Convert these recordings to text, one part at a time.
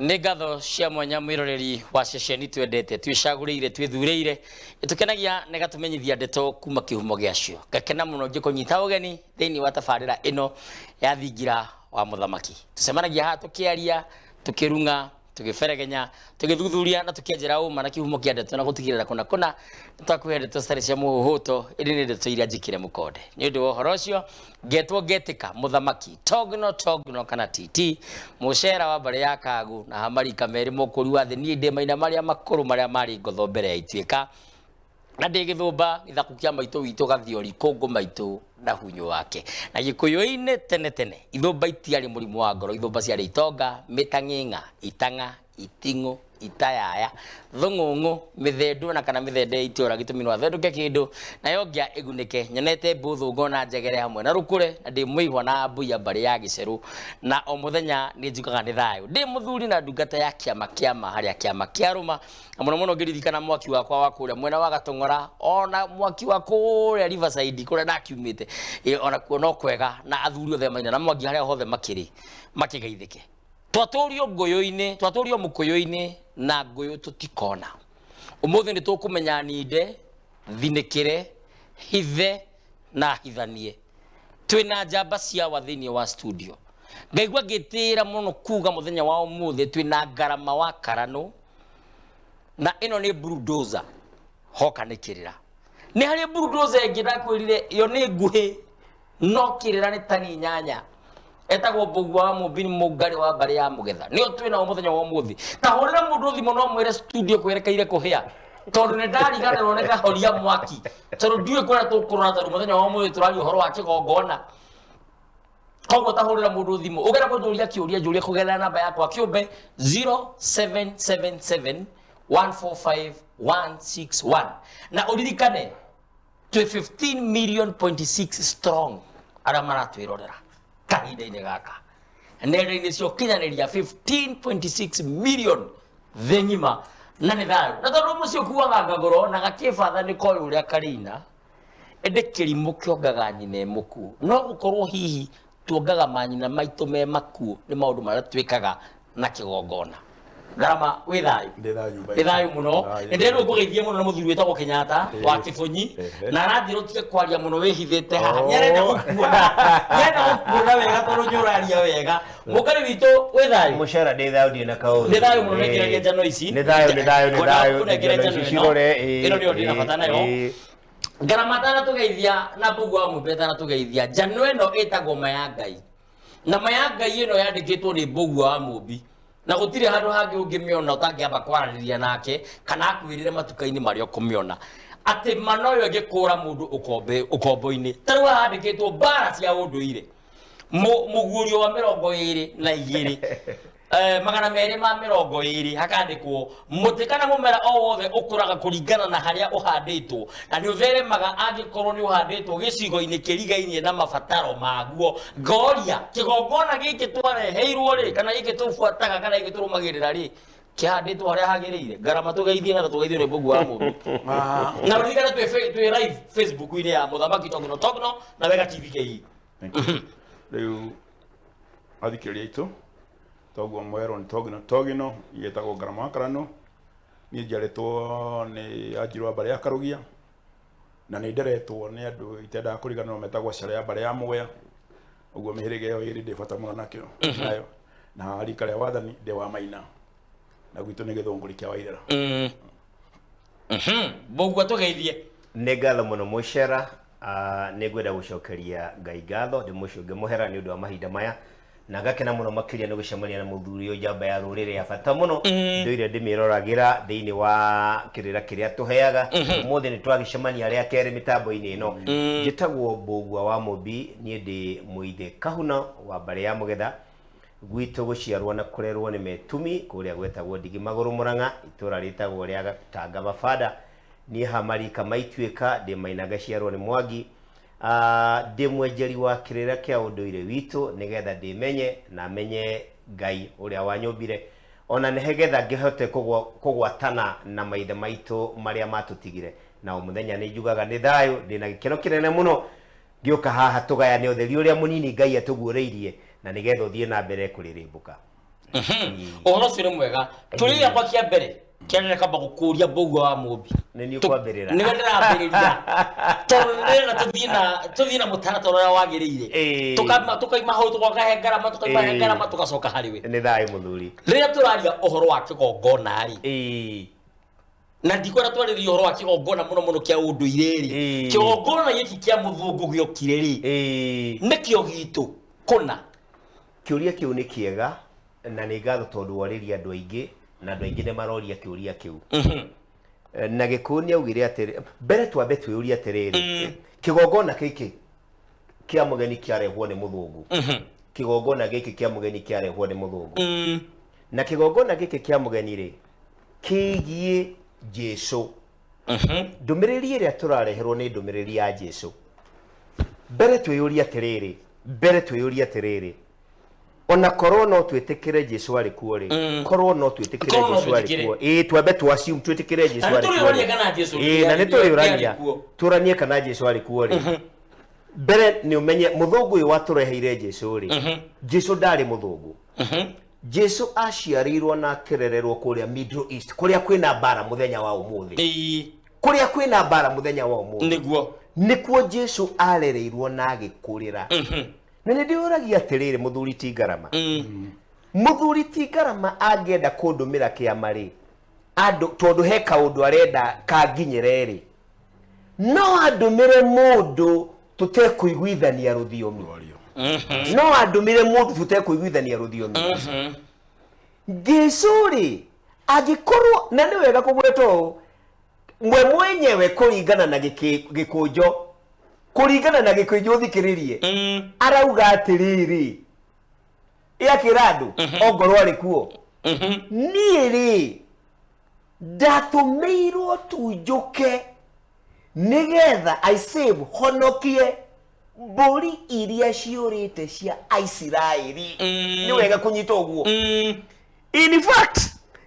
nĩ ngatho cia mwanya mwĩroreri wa ceceni twendete twĩcagũrĩire twĩthurĩire ĩtũkenagia nĩ gatũmenyithia ndeto kuma kĩhumo gĩacio ngakena mũno ngĩkũnyita ũgeni thĩinĩ wa tabarĩra ĩno ya thingira wa mũthamaki tũcemanagia haha tũkĩaria tũkĩrung'a tũgĩberegenya tũgĩthuthuria na tũkĩenjera ũma na kĩhumo kĩa ndeto na gũtigĩrĩra kũna nĩtwakũhe ndeto citarĩ cia mũhuhũto ĩndĩ nĩ ndeto iria njĩkĩre mũkonde nĩ ũndũ wa ũhoro ũcio ngetwo ngetĩka mũthamaki togno kana titi mũcera wa mbarĩ ya Kagu na hamarika merĩ mũkũri wa thĩ niĩ ndĩ maina marĩa makũrũ marĩa marĩ ngotho mbere ya ituĩka na ndĩ gĩthũmba gĩthaku kĩa maitũ witũ gathiori kũngũ maitũ na hunyo wake na gĩkũyũ-inĩ tene ithũmba itiarĩ mũrimũ wa ngoro ithũmba ciarĩ itonga mĩtang'ing'a itang'a iting'ũ itayaya thũng'ũng'ũ mĩthendũ na kana mĩthende itĩora gĩtũmi no athendũke kĩndũ nayo ngĩa ĩgunĩke nyonete mbũthũ ngona njegere hamwe na rũkũre na ndĩ mũihwa na mbuya mbarĩ ya gĩcerũ na o mũthenya nĩ njugaga nĩ thayũ ndĩ mũthuri na ndungata ya kĩama harĩa kĩama kĩarũma na mũno ngĩririkana mwaki wakwa wa kũrĩa mwena wa Gatong'ora ona mwaki wa kũrĩa Riverside kũrĩa ndakiumĩte ona kuo no kwega na athuri othe maina na mwangi harĩa hothe makĩgeithĩke twatũrio ngũyũ-inĩ twatũrio mũkũyũ-inĩ na ngũyũ tũtikona ũmũthĩ nĩ tũkũmenya ninde thinĩkĩre hithe na hithanie twĩna njamba cia wa thĩinĩ wa studio ngaigua ngĩtĩra mũno kuga mũthenya wa ũmũthĩ twĩna Ngarama wa Karanũ na ĩno nĩ bulldozer hoka nĩ kĩrĩra nĩ harĩ bulldozer ĩngĩ ndakwĩrire yo nĩ nguhĩ no kĩrĩra nĩ tani nyanya etagwo Mbũgua wa Mũmbi mũngari wa mbarĩ ya Mũgetha nĩo twĩna mũthenya wa ũmũthĩ ta hũrĩra mũndũ thimũ no mwĩre studio kwerekeire kũhĩa tondũ nĩ ndariganĩrwo nĩ kahoria mwaki tondũ ndiũĩ kũrĩa tũkũrora tondũ mũthenya wa ũmũthĩ tũraria ũhoro wa kĩgongona koguo ta hũrĩra mũndũ thimũ ũgera kũnjũria kĩũria njũrie kũgerera namba yakwa kĩũmbe 0777 145 161 na uririkane twe 15.6 strong arĩa maratwĩrorera kahinda-inĩ gaka nenda-inĩ cio kinyanĩria 15.6 million thĩ ng'ima na nĩ thayũ na tondũ mũciĩ kuaga ngagũro na gakĩbatha nĩ koĩ ũrĩa karĩina ĩndĩ kĩrimũ kĩongaga nyina mũkuũ no gũkorwo hihi tuongaga manyina maitũ me makuũ nĩ maũndũ marĩa twĩkaga na kĩgongona Ngarama wĩ thayũ ndĩ thayũ mũno ndĩrenda ngũgeithie mũno na mũthuri wĩtagwo Kenyatta wa Kĩbũnyi na aranjĩra ũtige kwaria mũno wĩhithĩte haha nyarenda gũkuona wega tondũ nĩũraria wega mũngari witũ wĩ thayũ mũcera ndĩ thayũ ndĩ na kaũndũ ndĩ thayũ mũno nĩngiragia njano ici nĩ thayũ cirore ĩno nĩyo ndĩ na bata nayo Ngarama atanatũgeithia na Mbũgua wa Mũmbi atanatũgeithia njano ĩno ĩtagwo Mayangai na Mayangai ĩno yandĩkĩtwo nĩ Mbũgua wa Mũmbi na gũtirĩ handũ hangĩ ũngĩmĩona ũtangĩamba kwaranĩria nake kana akwĩrĩre matuka-inĩ marĩa ũkũmĩona atĩ mana ũyũ ĩngĩkũra mũndũ ũkombo-inĩ ta rĩu handĩkĩtwo mbara cia ũndũire mũguũrio wa 22 magana merĩ ma 20 hakandĩkwo mũtĩ kana mũmera o wothe ũkũraga kũringana na harĩa ũhandĩtwo na nĩ ũtheremaga angĩkorwo nĩ ũhandĩtwo gĩcigo-inĩ kĩrigainie na mabataro maguo ngoria kĩgongona gĩkĩ twareheirwo rĩ kana gĩkĩ tũbuataga kana gĩkĩ tũrũmagĩrĩra rĩ kĩhandĩtwo harĩa hagĩrĩire Ngarama tũgeithie na tũgeithio nĩ Mbũgua wa Mũmbi na ririkana twĩ live Facebook-inĩ ya Mũthamaki Togno na Wega TV KE rĩu athikĩrĩria aitũ toguo mwerwo nĩ Togno yetagwo Ngarama wa Karanũ niĩ njiarĩtwo nĩ Anjirũ wa mbarĩ ya Karugia na nĩ nderetwo nĩ andũ itendaga kũriganĩrwo metagwo Cera ya mbarĩ ya Mũgũya ũguo mĩhĩrĩga ĩyo ĩrĩ ndĩ bata mũno nakĩo nayo na rika rĩa wathani ndĩ wa Maina na gwitũ nĩ Gĩthũngũri kĩa Wairĩra Mbũgua tũgeithie nĩ ngatho mũno mũcera nĩ ngwenda gũcokeria Ngai ngatho ndĩmũcũnge mũhera nĩ ũndũ wa mahinda maya na ngakena mũno makĩria nĩ gũcemania na mũthuri ũyũ njamba ya rũrĩrĩ ya bata mũno ndũire ndĩmĩroragĩra thĩinĩ wa kĩrĩra kĩrĩa tũheaga ũmũthĩ nĩ twagĩcemania rĩa kerĩ mĩtambo-inĩ ĩno njĩtagwo Mbũgua wa Mũmbi niĩ ndĩ mũithe kahuna wa mbarĩ ya Mũgetha gwitũ gũciarwo na kũrerwo nĩ metumi kũrĩa gwetagwo Ndigi Magũrũ Mũrang'a itũra rĩtagwo rĩa Gatanga Mabanda niĩ hamarika maituĩka ndĩ Maina ngaciarwo nĩ Mwangi ndĩ mwenjeri wa kĩrĩra kĩa ũndũire witũ nĩgetha ndĩmenye na menye Ngai ũrĩa wanyũmbire ona nĩgetha ngĩhote kũgwatana na maithe maitũ marĩa matũtigire na mũthenya nĩ njugaga nĩ thayũ ndĩna gĩkeno kĩnene mũno ngĩũka haha tũgayane ũtheri ũrĩa mũnini Ngai atũguũrĩirie na nĩgetha ũthiĩ na mbere kũrĩrĩmbũka Ohoro sire mwega tuli ya kwa kia mbere kianere kamba gukuria bogo wa mumbi ni kwambirira ni wendera ambiriria tuthina mutara torora wagirire tukaima hau tukahengara tukaima tugacoka hariwe ni thai muthuri riria turaria ohoro wa kigongona ri na ndikwenda twariria ohoro wa kigongona muno kia unduire ri kigongona giki kia muthungu giokire ri nikio gitu kuna kiuria kiu ni kiega na ni ngatho tondu wariria andu aingi na andu aingi ne maroria kiuria kiu na gikuni augire atiri mbere twambe twiuria atiriri kigongona giki kia mugeni kiarehwo ni muthungu kigongona giki kia mugeni kiarehwo ni muthungu na kigongona giki kia mugeni ri kigie Jesu ndumiriri iria turareherwo ni ndumiriri ya Jesu mbere twiuria atiriri ona korwo no twitikire Jesu ari kuo ri korwo no twitikire Jesu ari kuo twambe twassume twitikire Jesu ari kuo na ni turiurania turanie kana Jesu ari kuo ri mbere ni umenye muthungu uyu watureheire Jesu ri Jesu ndari muthungu Jesu aciarirwo na kerererwo kuria Middle East kuria kwina bara muthenya wa umuthi kuria kwina bara muthenya wa umuthi nikuo Jesu arereirwo na agikurira na ndiuragia atiriri muthuri ti ngarama muthuri ti ngarama angenda kundumira kiamari andu tondu he kaundu arenda kanginyire ri no andumire mundu tutekuiguithania ruthiomi no andumire mundu tutekuiguithania ruthiomi Jesu ri agikorwo na ni wega kugwetwo mwe mwenyewe kuringana na gikunjo kuringana na gikunjo thikiririe arauga atiriri ya kiradu ongorwo ari kuo niiri ndatumirwo tunjuke nigetha I save honokie mburi iria ciurite cia Isiraeli ni wega kunyita uguo in fact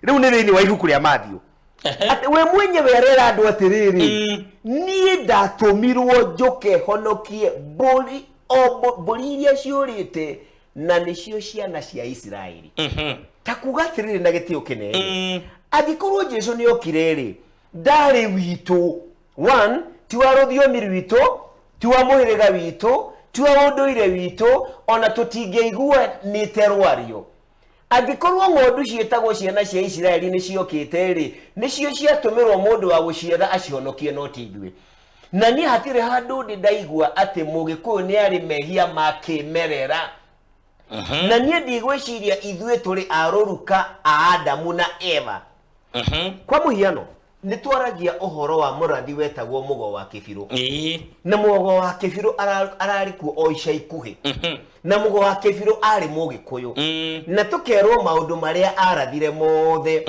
riu ni thini wa ibuku ria Matthew ati we mwenyewe arera andu atiriri nie ndatumirwo njuke honokie mburi iria ciurite na nicio ciana cia Isiraeli ta kuga atiriri na gitio kinene agikorwo Jesu ni okire ri ndari witu one ti wa ruthiomi rwitu ti wa muhiriga witu ti wa unduire witu ona tutingeigua ni terwario agikorwo ngondu cietagwo ciana cia Isiraeli ni ciokite ri nicio ciatumirwo mundu wa gucietha acionokie no tithwe na ni hatire handu ndaigua ati mugikuyu ni ari mehia makimerera na nie ndigwiciria ithwe turi aruruka a Adamu na Eva kwa muhiano ni twaragia uhoro wa murathi wetagwo mugo wa kibiru na mugo wa kibiru arari ku oisha ikuhi na mugo wa kibiru ari mugikuyu na tukerwo maundu maria arathire mothe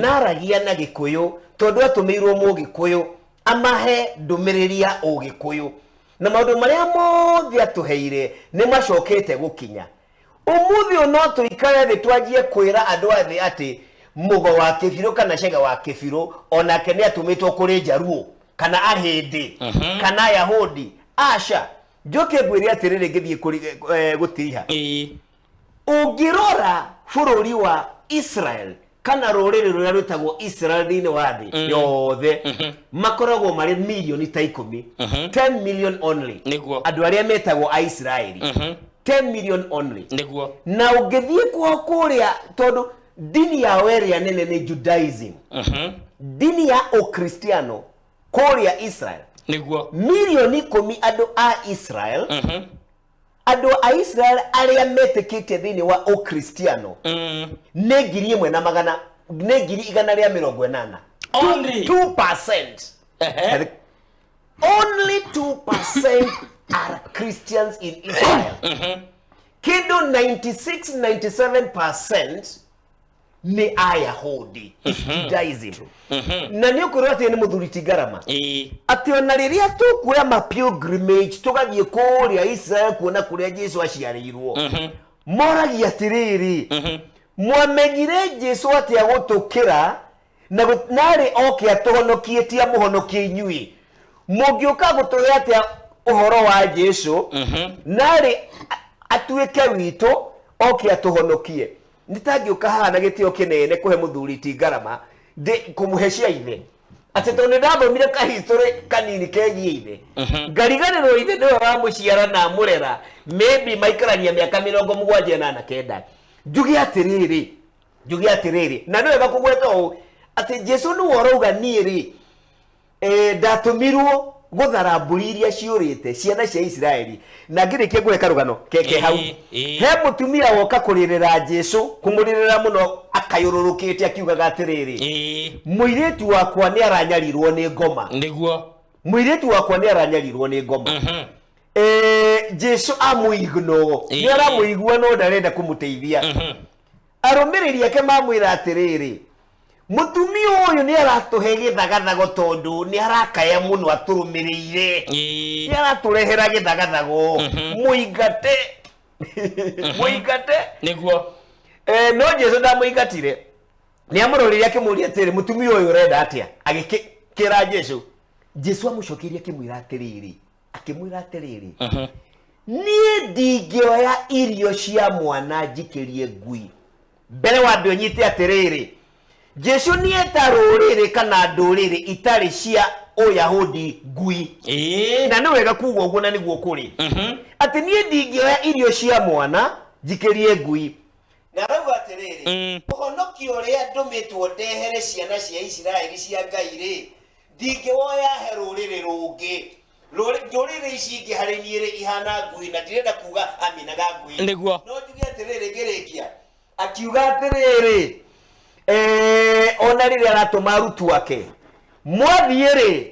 naragia na gikuyu tondu atumirwo mugikuyu amahe ndumiriria ugikuyu na maundu maria mothe atuheire ni macokete gukinya umuthi no tuikare thi twajie kwira andu athi ati mugo wa kibiru kana cega wa kibiru ona kene atumitwo kuri Jaruo kana ahindi kana Yahudi asha njoke ngwire atiriri ngithie gutiha ungirora bururi wa Israel kana ruriri ruria rutagwo Israel thini wa thi yothe makoragwo mari milioni ta 10 10 million only andu aria metagwo Israeli 10 million only na ungithie kuria tondu dini ya weria nene ni Judaism dini ya Ukristiano kuria Israel milioni 10 andu a Israel andu a Israel aria metikite thini wa Ukristiano ne ngiri 1 ne ngiri 180 only 2% only 2% are Christians in Israel kido 96-97% ni Ayahudi Judaism na ni ukurate ni muthuri ti ngarama ati ona riria tukuya ma pilgrimage tugathie kuria Israel kuona kuria Jesu aciarirwo moragia atiriri mwamenyire Jesu ati agutukira na nari oke atuhonokie tia muhonokie inyui mungioka gutuya ati uhoro wa Jesu nari atuike witu oke atuhonokie nitangĩũka haha na gĩtĩo kĩnene kũhe mũthuri ti ngarama kũmũheshia ithe atĩ tondũ ndathomire kahistory kanini kegiĩ ithe ngariganĩrwo ithe nĩwe wamũciara na mũrera maybe maikarania mĩaka 79 njuge atĩrĩrĩ na nĩ wega kũgweta ũũ atĩ Jesu nĩ worauga niĩ ndatũmirwo gũthara mbũri iria ciũrĩte ciana cia Isiraeli na ngĩrĩkia ngũhe karũgano keke hau he mũtumia woka kũrĩrĩra Jesu kũmũrĩrĩra mũno akayũrũrũkĩte akiugaga atĩrĩrĩ mũirĩtu wakwa nĩ aranyarirwo nĩ ngoma mũirĩtu wakwa nĩ aranyarirwo nĩ ngoma Jesu amũigno nĩ aramũigua no ndarenda kũmũteithia arũmĩrĩri ake mamwĩra atĩrĩrĩ mutumia ũyũ nĩ aratũhe gĩthagathago tondũ nĩ arakaya mũno atũrũmĩrĩire nĩ aratũrehera gĩthagathago mũingate nĩguo no Jesu ndamũingatire nĩ amũrorire akĩmũria atĩrĩ mutumia ũyũ ũrenda atĩa agĩkĩra Jesu amũcokeria akĩmwĩra atĩrĩrĩ niĩ ndingĩoya irio cia mwana njikĩrie ngui mbere wa andũ nyite atĩrĩrĩ Jesu nieta rũrĩrĩ kana ndũrĩrĩ itarĩ cia Ũyahudi ngui na nĩ wega kuuga ũguo na nĩguo kũrĩ atĩ niĩ ndingĩoya irio cia mwana njikĩrie ngui na rauga atĩrĩrĩ ũhonokio ũrĩa ndũmĩtwo ndehere ciana cia Isiraeli cia Ngai ndingĩwoya he rũrĩrĩ rũngĩ ndũrĩrĩ ici ingĩ harĩ niĩ ihana ngui na ndirenda kuuga aminaga ngui nĩguo no njuge atĩrĩrĩ ngĩrĩkia akiuga atĩrĩrĩ ona rĩrĩa aratũma arutwo ake mwathiĩ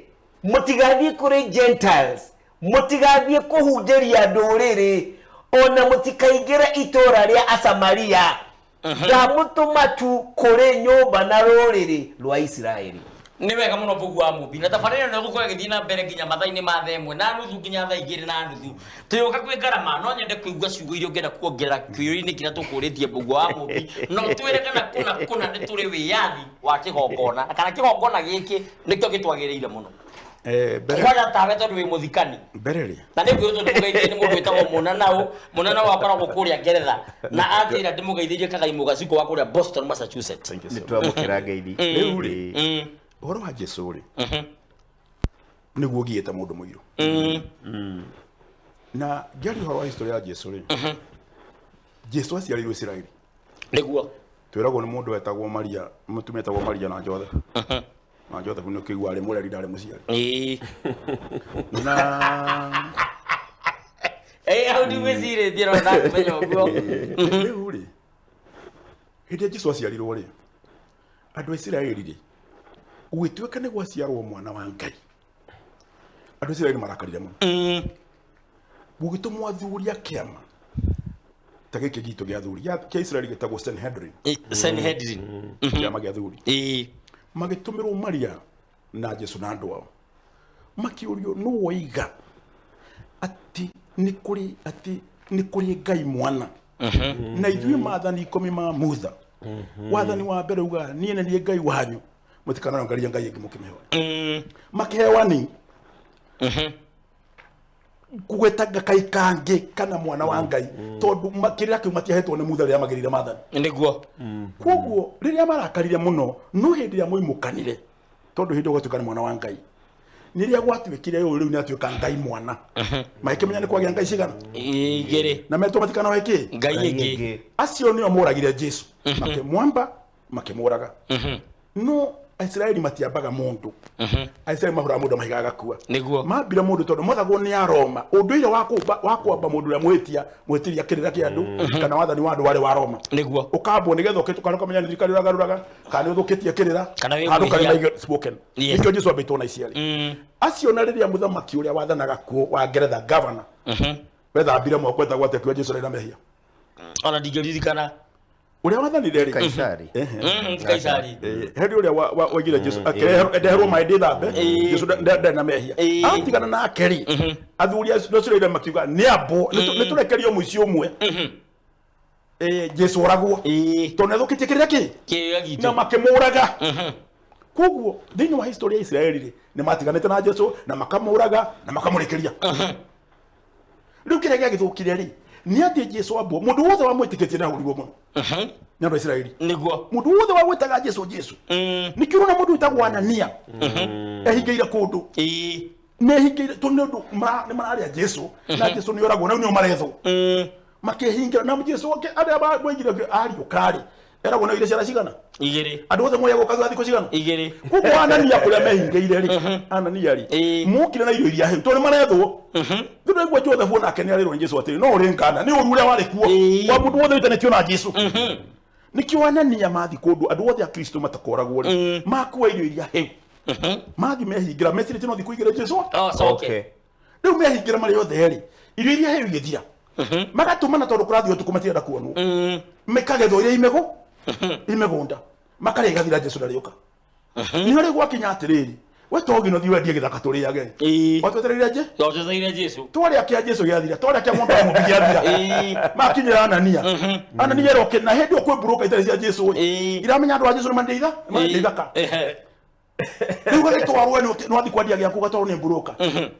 mũtigathiĩ kũrĩ Gentiles mũtigathiĩ kũhunjĩria ndũrĩrĩ ona mũtikaingĩre itũũra rĩa Asamaria ndamũtũma tu kũrĩ nyũmba na rũrĩrĩ rwa Isiraeli nĩ wega mũno Mbũgu wa Mũmbi na tabarĩra nĩ gũkorwo gĩthiĩ na mbere nginya mathaa-inĩ ma thaa 1:30 nginya thaa 2:30 tũyũka kwĩ ngarama no nyende kũigua ciugo iria ũngĩenda kuongerera kĩũria-inĩ kĩrĩa tũkũrĩtie Mbũgu wa Mũmbi no twĩre kana kũna nĩ tũrĩ wĩyathi wa kĩgongona kana kĩgongona gĩkĩ nĩkĩo gĩtwagĩrĩire mũno kwaga tawe tondũ wĩ mũthikani na nĩ kwĩrwo tondũ mũgeithie nĩ mũndũ wĩtagwo Mũnanaũ akoragwo kũrĩa Ngeretha na atĩra ndĩmũgeithĩrie Kagaimũ Gaciko wa kũrĩa Boston, Massachusetts. nĩtwamũkĩra ngeithi rĩu ũhoro wa Jesu nĩguo ũgiĩte mũndũ mũirũ na ngĩaria ũhoro wa history ya Jesu Jesu aciarĩirwo Isiraeli nĩguo twĩragwo nĩ mũndũ wetagwo Maria mũtumia wetagwo Maria na Joseph na Joseph nĩ kĩigua arĩ mũreri ndarĩ mũciari na hau ndigwĩcirĩtie no ndakũmenya ũguo rĩu hĩndĩ Jesu aciarirwo andũ a Isiraeli gũgĩtuĩka nĩ gwaciarwo mwana wa Ngai andũ a Isiraeli marakarire mũno gũgĩtũmwo athuri a kĩama ta gĩkĩ gitũ gĩa athuri kĩa Isiraeli gĩtagwo Sanhedrin kĩama gĩa athuri magĩtũmĩrwo Maria na Jesu na andũ ao makĩũrio nũ woiga atĩ nĩ kũrĩ Ngai mwana na ithuĩ maathani 10 ma Mutha wathani wa mbere uga niĩ nĩ niĩ Ngai wanyu mũtikanangaria Ngai ĩngĩ mũkĩmĩhoya makĩhewani kũgwetaga Ngai kangĩ kana mwana wa Ngai tondũ kĩrĩa kĩu matiahetwo nĩ Mutha rĩrĩa magĩrĩire maathani nĩguo koguo rĩrĩa marakarire mũno no hĩndĩ ĩrĩa moimũkanire tondũ hĩndĩ ũgatuĩka nĩ mwana wa Ngai nĩ rĩrĩa gwatuĩkire ũyũ rĩu nĩ atuĩka Ngai mwana makĩmenya nĩ kwagĩa Ngai cigana igĩrĩ na metwo matikanohe kĩ Ngai ĩngĩ acio nĩo moragire Jesu makĩmwamba makĩmũraga no Isiraeli matiambaga mũndũ Isiraeli mahũraga mũndũ mahigaga gakua nĩguo mambira mũndũ tondũ mothagwo nĩ Aroma ũndũire wa kwamba mũndũ ũrĩa mwĩtiria kĩrĩra kĩa andũ kana wathani wa andũ warĩ wa Roma nĩguo ũkambwo nĩgetha ũkĩtukana ũkamenya nĩ thirikari ũragarũraga kana ũthũkĩtie kĩrĩra handũ karĩ spoken nĩkĩo Jesu ambĩtwo na Isiraeli acio na rĩrĩa mũthamaki ũrĩa wathanaga kuo wa Ngeretha governor wethambire moko etagwo atĩa kiuga Jesu arĩ na mehia ona ndingĩririkana ũrĩa wathanire Kaisari Kaisari hĩndĩ ũrĩa waigire Jesu akĩreherwo maĩ ndĩthambe Jesu ndarĩ na mehia atigana na akeri athuri acio cireire makiuga nĩ ambo nĩ tũrekerio mũici ũmwe Jesu oragwo tondũ nĩathũkĩtie kĩrĩa kĩ na makĩmũraga koguo thĩinĩ wa history ya Isiraeli nĩ matiganĩte na Jesu na makamũraga na makamũrekeria rĩu kĩrĩa gĩagĩthũkire nĩ atĩ Jesu ambo mũndũ wothe wamwĩtĩkĩtie na hũrirwo mũno ni andu Israeli niguo mundu wothe wa gwetaga Jesu nikiro na mundu witagwo Anania ehingeire kundu nehingeire tondu ni mararia Jesu na Jesu ni oragwo na ni marethwo makehingira na Jesu wake aria ba mwingire ariyo kari eragwo na ile ciara cigana igiri andu othe moya gukaga thiko cigana igiri kuko Anania kuria mehingeire ri Anania ri mukire na irio iria he to ni marethwo ndu gwa jothe bona akenia rero Jesu atiri no uri ngana ni uri uria wari kuo wa mundu wothe witanetio na Jesu nikio Anania mathi kundu andu othe a Kristo matakoragwo ri makuwa irio iria he mathi mehingira mesirite no thiko igire Jesu okay riu mehingira mari othe ri irio iria he igithira magatumana tondu kurathio tukumatira kuonwo mekagethwo iria imegunda makarega thira Jesu ndarioka ni hori gwakinya atiriri we togi no thiwe ndie githaka turiage watwetereire je watwetereire Jesu twari akia Jesu gyathira twari akia mundu wa mubi gyathira makinyira Anania roke na hindi okweburuka itari cia Jesu iramenya andu a Jesu mandeitha ka riu gagitwarwo no athi kwandia gyaku gatwarwo ni buruka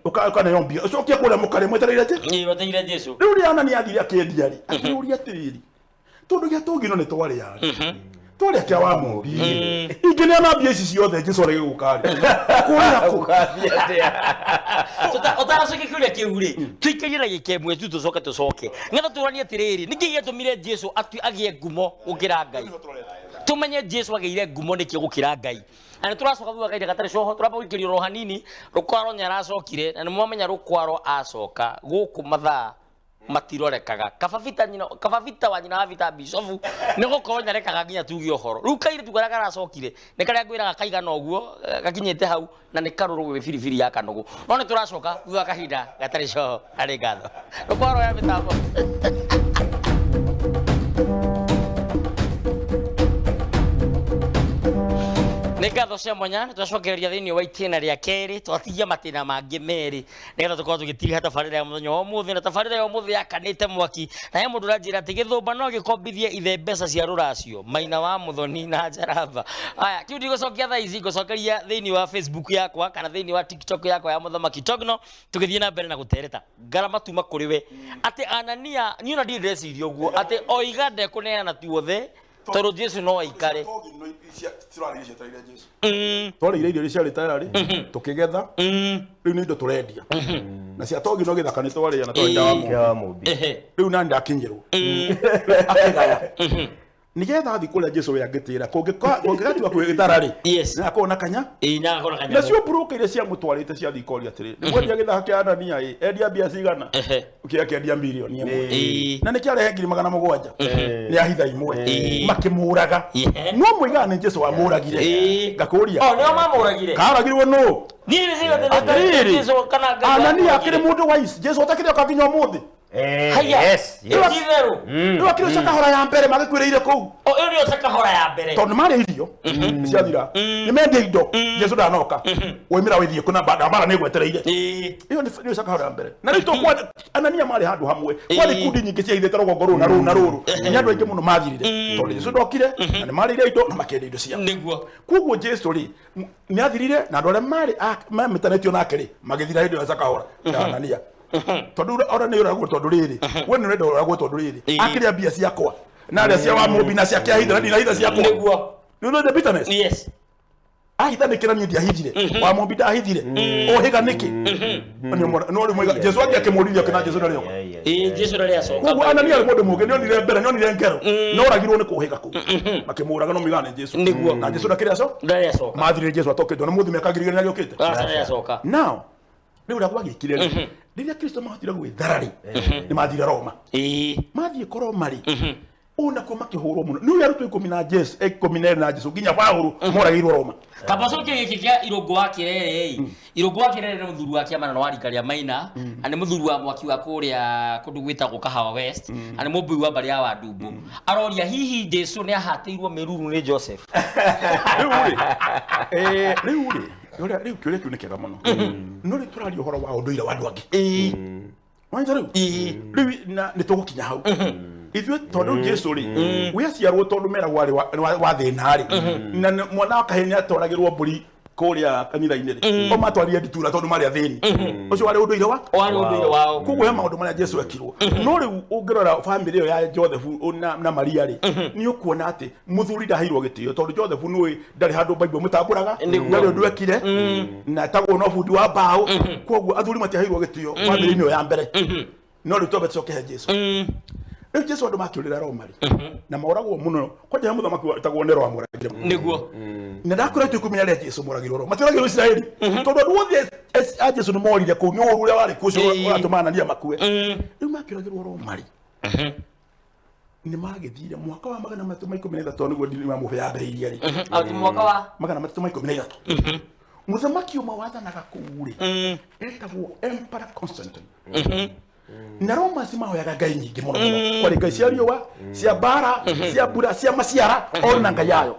ukana yombia ucokia kuria mukare mwetereire je watereire Jesu riu ri Anania athire akendia ri akiuria atiriri tondu gya tugino ni twari ya twari akia wa mumbi ingine na mbia ici ciothe Jesu ari gukari kuria kukathia atia utaracoke kuria kiuri tuikagira gikemwe tu tucoke ngetha turanie atiriri niki gitumire Jesu agie ngumo gukira Ngai tumenye Jesu ageire ngumo niki gukira Ngai ana turacoka thutha kaida gatari coho turamba gukirio rohanini rukwaro nyaracokire na nimwamenya rukwaro acoka guku mathaa matirorekaga kabavita wa nyina wa vita bisofu niko konya rekaga nginya tugi ohoro riu kaire tukaraga racokire ne karia gwiraga kaigana oguo gakinyete hau na ne karuru we firifiri ya kanogo no ne turacoka thutha kahinda gatari coho ari ngatho rukwaro ya mitambo Ngatho cia mwanya twacokereria thiini wa itena ria keri twathigia matina mangi meri nigetha tukorwo tugitiri tabarira ya muthenya wa umuthi na tabarira ya umuthi yakanite mwaki na he mundu ranjira ati githumba no gikombithie ithe mbeca cia ruracio Maina wa Muthoni na Njaramba aya kiu ndigocokia thaa ici ngocokeria thiini wa Facebook yakwa kana thiini wa TikTok yakwa ya Muthamaki Togno tugithie na mbere na gutereta ngarama tuma kuri we ati Anania nyuna ndireciria uguo ati oiga ndekuneana tu othe toro Jesu no aikare twari irio ciarĩ tayari tukigetha riu ni indo turendia na cia togi no githaka ni twari na twari wa mumbi riu na ndakinyirwo akigaya nigetha athi kuria Jesu we angitira kungigatiga kwigithara ri na kona kanya na cio buruka iria cia mutwarite cia thikori atiri ni mwendia githaka kia Anania endia bia cigana ukiakendia milioni imwe na nikiarehe 700 ni ahitha imwe makimuraga no muigana Jesu amuragire ngakuria no mamuragire karagirwo no ni ri Jesu kana Anania akiri mundu wa isi Jesu atakire kaginya umuthi yes no akiri cakahora ya mbere magikwireire kuu iyo ndio cakahora ya mbere tondu mari irio ciathira ni mendia indo Jesu ndanoka wimira withie kuna bara ni gwetereire iyo ni cakahora ya mbere na rito kwa Anania mari handu hamwe kwa kundi nyingi cia ithete rogongo ru na ruru ni andu aingi muno mathirire tondu Jesu ndokire na ni mari indo na makendia indo cia niguo kuguo Jesu ri ni athirire na ndore mari metanetio nake ri magithira indo ya cakahora ya Anania tondu ora ni uragwo tondu riri we ni urenda uragwo tondu riri akiria bia ciakwa na aria cia wa mumbi na cia kia hithira ni na hitha ciakwa niguo you know the bitterness yes ahitha nikira ni ndia hithire wa mumbi da hithire o higa niki no ri mwiga Jesu ake akimurithia kana Jesu ndari yoka Jesu ndari acoka kuguo Anania ari mundu muge ni onire mbere ni onire ngero no ragirwo ni kuhiga ku makimuraga no migane Jesu niguo na Jesu ndakiri acoka mathire Jesu atoke ndo muthi mekagirire ni ariokite acoka now ni ura gwagikire riria Kristo mahotire gwitharari ni mathire Roma mathie koro mari una kwa makihurwo muno ni yarutu 10 na Jesu ginya Paulo moragirwo Roma kabacoke giki kia irongo wa kirere irongo wa kirere ni muthuru wa kiamana no warikaria Maina ani muthuru wa mwaki wa kuria kundu gwitagwo Kahawa West ani mubui wa bari ya Wadumbu aroria hihi Jesu ni ahatirwo miruru ni Joseph riu kiuria kiu ni kiega muno no ri turari uhoro wa unduire wa andu angi wanza riu na ni tugukinya hau ithuĩ tondu Jesu ri we aciarwo tondu mera wari wa thina ri na mwana wa kaheni atoragirwo mburi kuria kanitha-inĩ rĩ o matwarire nditura tondu mari athĩni ucio wari undu wa koguo he maundu maria Jesu ekirwo no riu ungirora family iyo ya Joseph na Maria rĩ ni ukuona ati muthuri ndaheirwo gitio tondu Joseph nui ndari handu Bible mutamburaga ndari undu ekire na tagwo no bundi wa mbao koguo athuri matiaheirwo gitio family iyo ya mbere no riu tobe tucoke he Jesu riu Jesu andu makiurira Romari na moragwo muno kwaje muthamaki tagwo Nero amuragire niguo na ndakoretwo kumenya ria Jesu moragirwo Roma matiragirwo Israeli tondu andu othe a Jesu ni morire ku ni uria wari kucio watumana nia makue riu makiragirwo Romari ni magithire mwaka wa 313 niguo ndini mamuhe yambiriirie ri ati mwaka wa 313 muthamaki uma wathanaga kuuri etagwo Emperor Constantine na Roma mahoyaga ngai nyingi muno kwari ngai cia riũa cia bara cia mbura cia maciara ona ngai yayo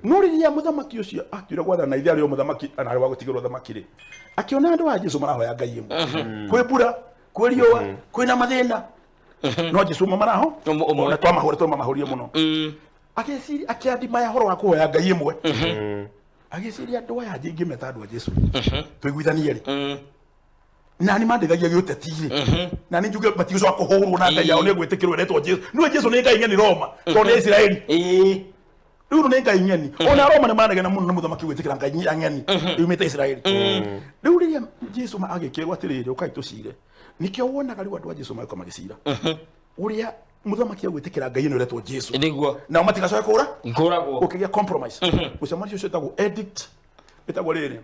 no riria muthamaki ucio akiura gwathana ithe ario muthamaki anari wa gutigirwo thamaki ri akiona andu a Jesu marahoya ngai imwe kwi mbura kwi riũa kwina mathina no Jesu maraho ona twamahorie muno ageciri akiandima ya horo wa kuhoya ngai imwe ageciri andu aya jingi meta andu a Jesu tuiguithanie ri na ni mandithagia giuteti na ni njuge matigo kuhurwo na ngai yao ni gwitikirwo retwo Jesu ni Jesu ni ngai ngeni Roma to ni Israeli riu ni ngai ngeni ona Roma ni manegena muno muthamaki gwitikira ngai ngeni yumite Israeli riu riria Jesu agikirwo atiriri ukaitucire nikio wonaga riu andu a Jesu maiko magicira uria muthamaki gwitikira ngai ni retwo Jesu niguo na matigacoka kura nguragwo ukigia compromise ucamani ucio tagwo edict etagwo riri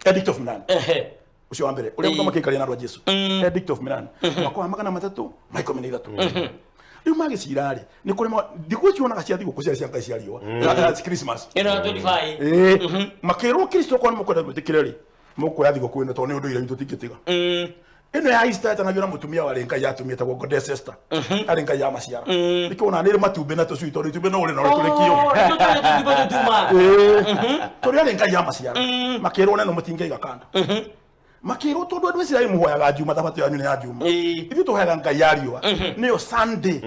Edict of Milan. Ucio wa mbere uria muthamaki karia na Jesu. Edict of Milan. Mwaka wa 313. Riu magicira ri ni kuri ndiku ciona gacia thigo kucia cia ngai cia riwa. That's Christmas. Ina 25. Makero Kristo kwa mukwenda gwitikira ri. Mukwenda thigo kwina to ni undu ira tutingitiga. Ino ya Easter tanagira na mutumia wa renga ya tumia tagwo Goddess Esther. Arenga ya maciara. Nikona nire matumbe na tucui to tumbe no uri no turekio. Tori arenga ya maciara. Makero na no mutinge igakanda. Makero tondu andu Israeli muhoyaga Juma thabatu yanyu ni ya Juma. Ithu tuhoyaga ngai ya riwa. Niyo Sunday.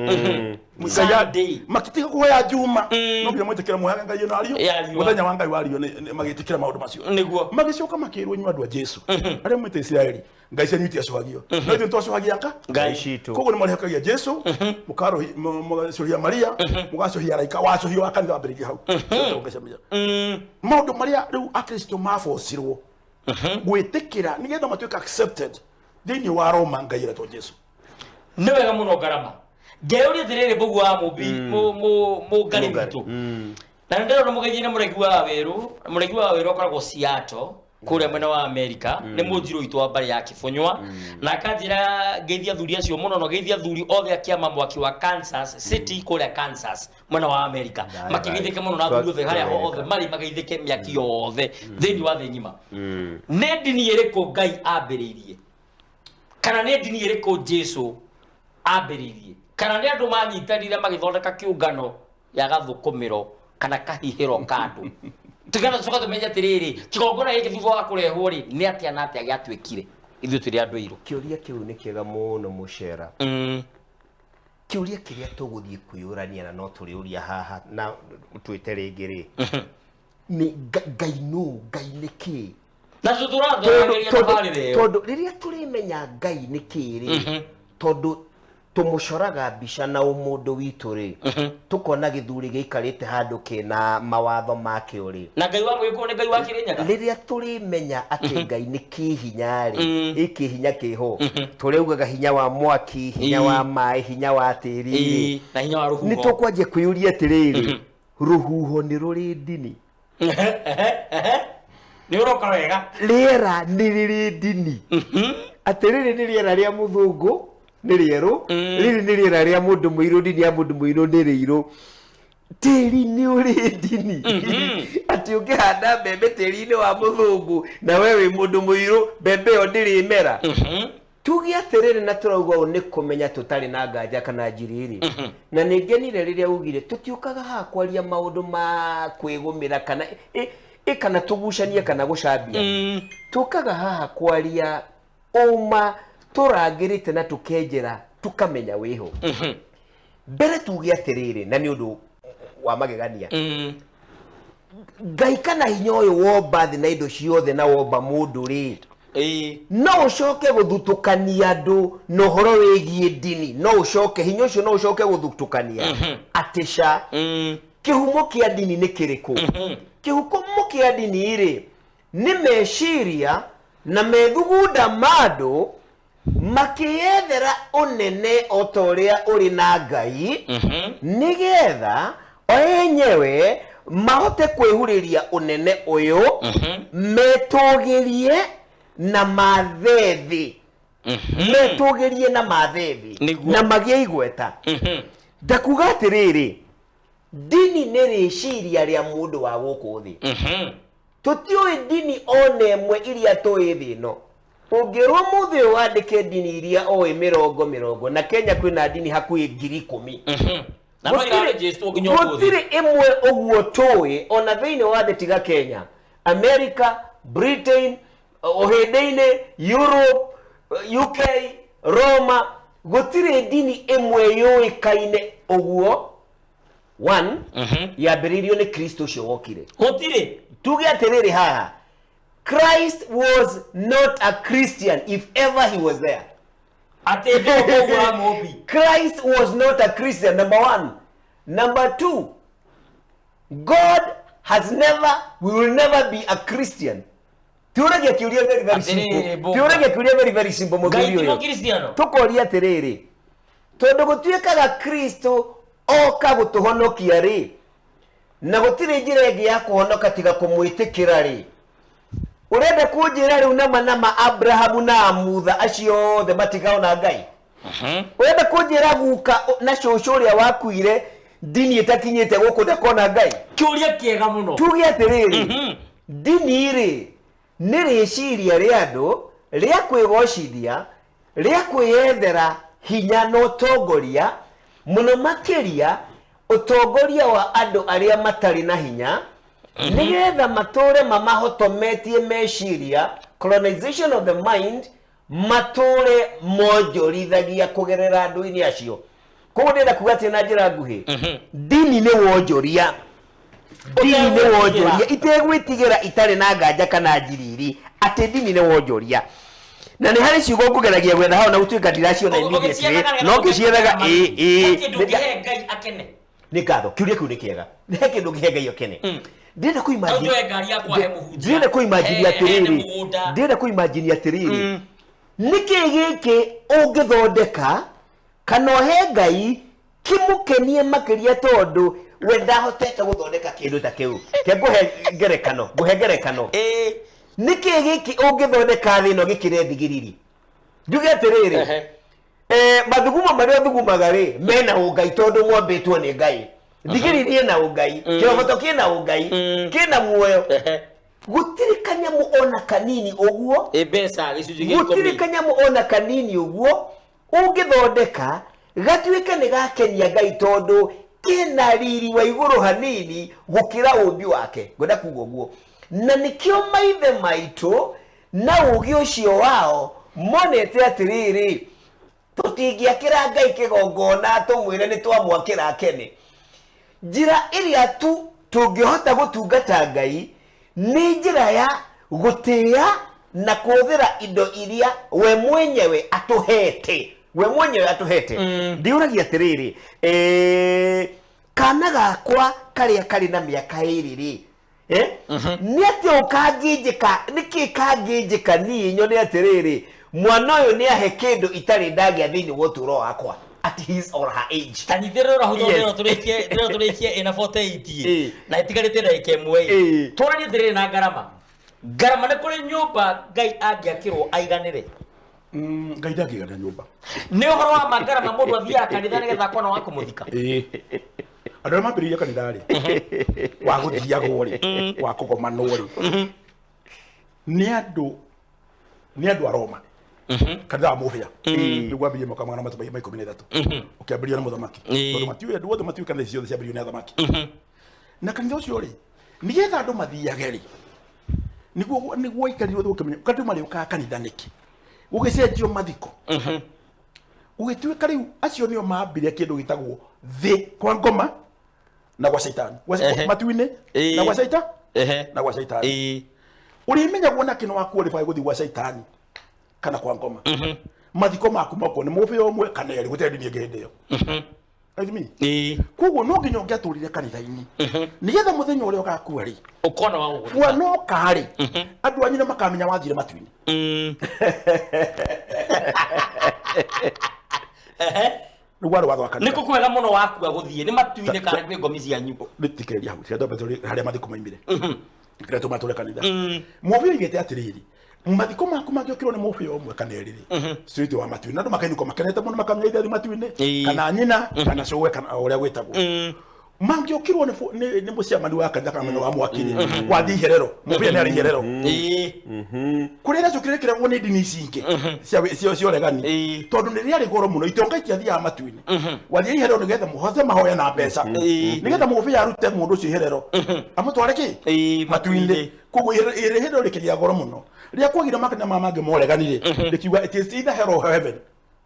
Sunday. Makitiga kuhoya Juma. No bia mwitikira muhoyaga ngai ino ariyo. Muthenya wa ngai wa riyo ni magitikira maundu macio. Niguo. Magicoka makero nyu andu a Jesu. Aria mwite Israeli. Ngai cia nyuti acwagia. No ithu twacwagia ka? Ngai citu. Koguo ni marihakagia Jesu. Mukaro mugacohia Maria. Mugacohia Raika wacohio wa kanitha ambirigia hau. Tungecamia. Maundu maria riu akristo mafocirwo gwitikira nigetha matuika accepted thini wa Roma ngai retwo Jesu ni wega muno Ngarama ngeuri thiriri bugu wa mu ngari witu na ndero mugejine muregi wa weru akoragwo Seattle kuria mwena wa America ni munjiro itu wa bari ya Kibonywa na kanjira geithia thuri acio muno no geithia thuri othe akiama mwaki wa Kansas City kuria Kansas mwena wa America makigeithike muno na thuri othe haria othe mari mageithike miaki yothe thini wa thi ngima ne dini iriko ngai ambiririe kana ne dini iriko Jesu ambiririe kana ne andu manyitanire magithondeka kiungano ya gathukumiro kana kahihiro kandu tukana tucoka tumenya tiriri kigongona giki thutha wa kurehwo ri ni atia na atia giatwikire ithu turi andu iru kiuria kiu ni kiega muno mucera kiuria kiria tuguthie kuyurania na no turiuria haha na twite ringi ri ni ngai niki na tuturatharageria na bali reo tondu riria turimenya ngai niki ri tondu tumucoraga mbica na umundu witu ri tukona githuri giikarite handu kina mawatho make uri na ngai wa mwiko ni ngai wa kirinyaga riria turimenya ati ngai ni kihinya ri iki hinya kiho turiugaga hinya wa mwaki hinya wa mai hinya wa tiri na hinya wa ruhuho ni tukwaje kuyuria atiriri ruhuho ni ruri ndini ni uroka wega riera ni riri ndini atiriri ni riera ria muthungu ni rieru riri ni riera ria mundu muiru ndini ya mundu muiru ni riiru tiri ni uri ndini ati ukihanda mbembe tiri-ini wa muthungu na wewe mundu muiru mbembe yo ndirimera tugi atiriri na turauga ni kumenya tutari na nganja kana njiriri na ningenire riria ugire tutiukaga ha kwaria maundu ma kwigumira kana kana tugucania kana gucambia tukaga haha kwaria uma turangirite na tukenjera tukamenya wiho mbere tugi atiriri na ni undu wa magegania Ngai kana hinya uyu womba thi na indo ciothe na womba mundu ri no ucoke guthutukania andu no horo wigie dini no ucoke hinya ucio no ucoke guthutukania atisha kihumo kia dini ni kiriku kihumo kia dini ri ni meciria na methugunda madu makiethera unene otoria uri na Ngai nigetha oenyewe mahote kwihuriria unene uyu metugirie na mathethi metugirie na mathethi na magie igweta ndakuga atiriri dini ni riciria ria mundu wa guku thi tutioi dini onemwe iria tui thi no ungirwo muthi wandike dini iria oi 50 na Kenya kwina dini hakui 10,000 gutiri imwe uguo tui ona thiini wa thitiga Kenya America Britain ohedine Europe UK Roma gutiri dini imwe yoikaine uguo one yambiririo ni Kristo ucio wokire gutiri tuge atiriri haha Christ was not a Christian if ever he was there. Christ was not a Christian, number one. Number two, God has never, we will never be a Christian. Tuoregia kiuria very simple. Tuoregia kiuria very simple muthuri uyu. Tukoria atiriri. Tondu gutuikaga Kristo oka gutuhonokia ri. Na gutire njira ingi ya kuhonoka tiga kumwitikira ri. Urenda kunjira riu nama Abrahamu na Amutha acio the batigao na Ngai. Urenda kunjira guka na cucuria wakuire dini itakinyite guku ndakona Ngai. Kiuria kiega muno. Tuge atiriri. Dini ri ni riciria ria andu ria kwigocithia ria kwiyethera hinya no tongoria muno makiria utongoria wa andu aria matari na hinya nigetha mature mamahotometie meciria colonization of the mind mature monjorithagia kugerera andu-ini acio koguo ndenda kuga ati na njira nguhi dini ni wonjoria dini ni wonjoria itegwitigira itari na nganja kana njiriri ati dini ni wonjoria na ni hari ciugo ngugeragia gwetha hao na gutuika ndiraciona immediately no ngiciethaga Ngai akene ni ngatho kiuria kiu ni kiega ni kindu gihe Ngai akene ndenda kuimagine ndenda kuimagine atiriri ndenda kuimagine atiriri niki giki ungithondeka kana he Ngai kimukenie makiria tondu we ndahotete guthondeka kindu ta kiu ke nguhe ngerekano niki giki ungithondeka thino gikire thigiriri njuge atiriri mathuguma maria thugumaga ri mena ungai tondu mwombetwo ni Ngai thigiriri na ungai kiroboto kina ungai kina muoyo gutiri kanyamu ona kanini uguo ebesa gicunji giko gutiri kanyamu ona kanini uguo ungithondeka gatuike ni gakenia Ngai tondu kina riri wa iguru hanini gukira umbi wake ngoda kugo uguo na nikio maithe maitu na ugi ucio wao monete atiriri tutingiakira Ngai kigongona tumwire ni twamwakira kene njira iria tu tungihota gutungata Ngai ni njira ya gutia na kuthira indo iria we mwenyewe atuhete ndiuragia atiriri kana gakwa karia kari na miaka iriri ni ati ukangijika niki kangijika ni nyone atiriri mwana uyu ni ahe kindu itari ndagia thini woturo wakwa at his or her age tanithero rahudho turikie ina 48 na itigarite na ikemwe turani ndire na garama ne kuri nyumba Ngai angiakirwo aiganire Ngai ndangigana nyumba ni uhoro wa magarama mundu athia kanitha nigetha kona wa kumuthika andu mambiriria kanitha ri wa guthiagwo ri wa kugomanwo ri ni andu a Roma kanitha wa muhia niguo ambirie mwaka magana matamai ma 13 ukiambiria na muthamaki tondu matiuĩ andu othe matiuĩ kanitha ciothe ciambirio ni athamaki na kanitha ucio ri nigetha andu mathiage ri niguo ikarirwo thukimenya kandu mari uka kanitha niki ugicenjio mathiko ugituĩka riu acio nio maambire kindu gitagwo thi kwa ngoma na gwa shaitani matu-inĩ na gwa shaitani na gwa shaitani urimenya kuona kino wa qualify guthi gwa shaitani kana kwa ngoma mathiko maku mako nĩ mũbĩ ũmwe kana erĩ gũtendĩ nĩ ngĩhĩndĩyo athimi koguo no nginya ũngĩatũrire kanitha-inĩ nĩgetha mũthenya ũrĩa ũgakua rĩ ukona wa ũguo no karĩ andũ anyu nĩ makamenya wathire matu-inĩ nĩguo andũ watho kanitha nĩ kũkwega mũno wakua gũthiĩ nĩ matu-inĩ kana kwĩ ngomi cianyu nĩtikeria hau cia ndombe harĩa mathiko maimire kĩrĩa tũmatũre kanitha mũbĩ oigĩte atĩrĩrĩ mathiko maku mangĩokĩrwo nĩ mũbĩ ũmwe kana erĩ street wa matu-inĩ na andũ makainũka makenete mũno makamenya ithe matu-inĩ kana nyina kana cũwe kana ũrĩa gwĩtagwo mangĩokĩrwo nĩ mũciamani wa kanitha kana mwena wa mwakiri wathi iherero mũbĩ nĩ arĩ iherero kũrĩa ĩracũkĩrĩre kĩragwo nĩ ndini ici ingĩ cia ũregani tondũ nĩ rĩarĩ goro mũno itonga itiathiaga matu-inĩ wathi iherero nĩgetha mũhote mahoya na mbeca nĩgetha mũbĩ arute mũndũ ũcio iherero amũtware kĩ matu-inĩ koguo iherero rĩkĩgĩa goro mũno rĩa kwagire makanya mangĩ moreganire rĩkiuga it is either hell or heaven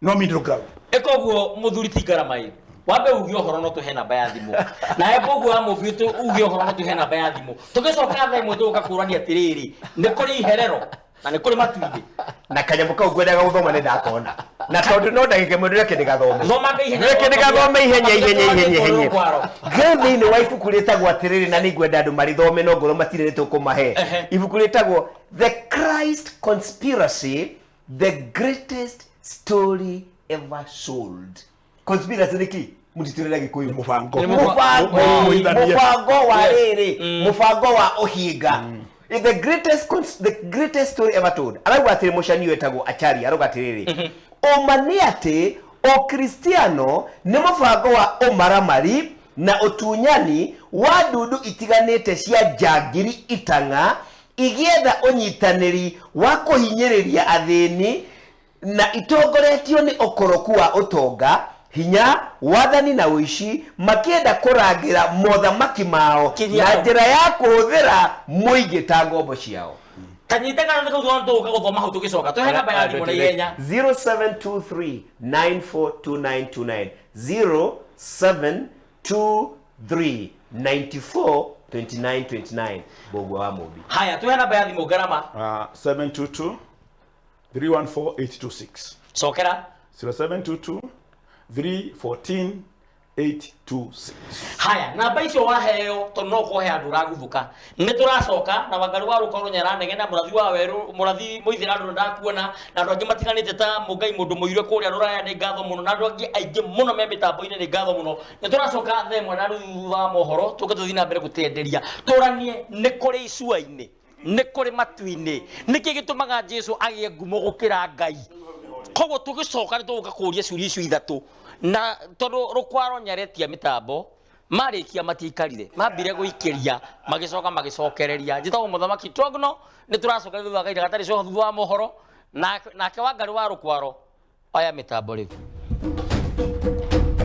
no middle ground ekoguo muthuri ti ngarama ĩ wambe uge ũhoro no tũhe namba ya thimũ na ekoguo amũbĩtũ uge ũhoro no tũhe namba ya thimũ tũgĩcoka thaa ĩmwe tũgakũrania atĩrĩrĩ nĩ kũrĩ iherero na nĩ kũrĩ matu-inĩ na kanyamũ kau ngwendaga gũthoma nĩ ndakona na tondũ no ndagĩka ĩmwe reke ndĩgathome reke ndĩgathome ihenya thĩinĩ wa ibuku rĩtagwo atĩrĩrĩ na nĩ ngwenda andũ marĩthome no ngorwo matirĩ nĩ tũkũmahe ibuku rĩtagwo The Christ Conspiracy, the greatest story ever sold. Conspiracy nĩ kĩ mũtitũrĩra gĩkũyũ mũbango wa rĩrĩ mũbango wa ũhinga the greatest story ever told. Arauga atĩrĩ mũcani wetagwo Achari arauga atĩrĩrĩ ũma nĩ atĩ ũkristiano nĩ mũbango wa ũmaramari na ũtunyani wa ndundu itiganĩte cia njangiri itang'a igĩetha ũnyitanĩri wa kũhinyĩrĩria athĩni na itongoretio nĩ ũkoroku wa ũtonga hinya wathani na ũici makĩenda kũrangĩra mothamaki mao na njĩra ya kũhũthĩra mũingĩ ta ngombo ciao kanyita kana gũthoma hau tũgĩcoka tũhe namba ya thimũ na ihenya 0723942929 0723942929 Bogwa wa Mobi. Haya tuhe namba ya thimũ ngarama 722 314 826 cokera 0722 314 826. Haya namba icio waheo to no kohe andu raguthũka nĩ tũracoka na Wangarĩ wa Rũkorwo nyaranegena mũrathi wa werũ mũrathi mũithĩra andũ ndakuona na andũ angĩ matiganĩte ta Mũngai mũndũ mũirũ kũrĩa Rũraya nĩ ngatho mũno na andũ angĩ aingĩ mũno me mĩtambo-inĩ nĩ ngatho mũno nĩ tũracoka thaa ĩmwe na thutha wa mohoro tũgĩtũthiĩ na mbere gũtenderia tũranie nĩ kũrĩ icua-inĩ nĩ kũrĩ matu-inĩ nĩkĩ gĩtũmaga Jesũ agĩe ngumo gũkĩra Ngai koguo tũgĩcoka nĩ tũgũka kũũria ciũria icio ithatũ na tondũ Rũkwaro nyaretia mĩtambo marĩkia matiikarire mambire gũikĩria magĩcokereria njĩtagwo mũthamaki Togno nĩ tũracoka thutha wa kahinda gatarĩ coka thutha wa mohoro nake Wangarĩ wa Rũkwaro oya mĩtambo rĩu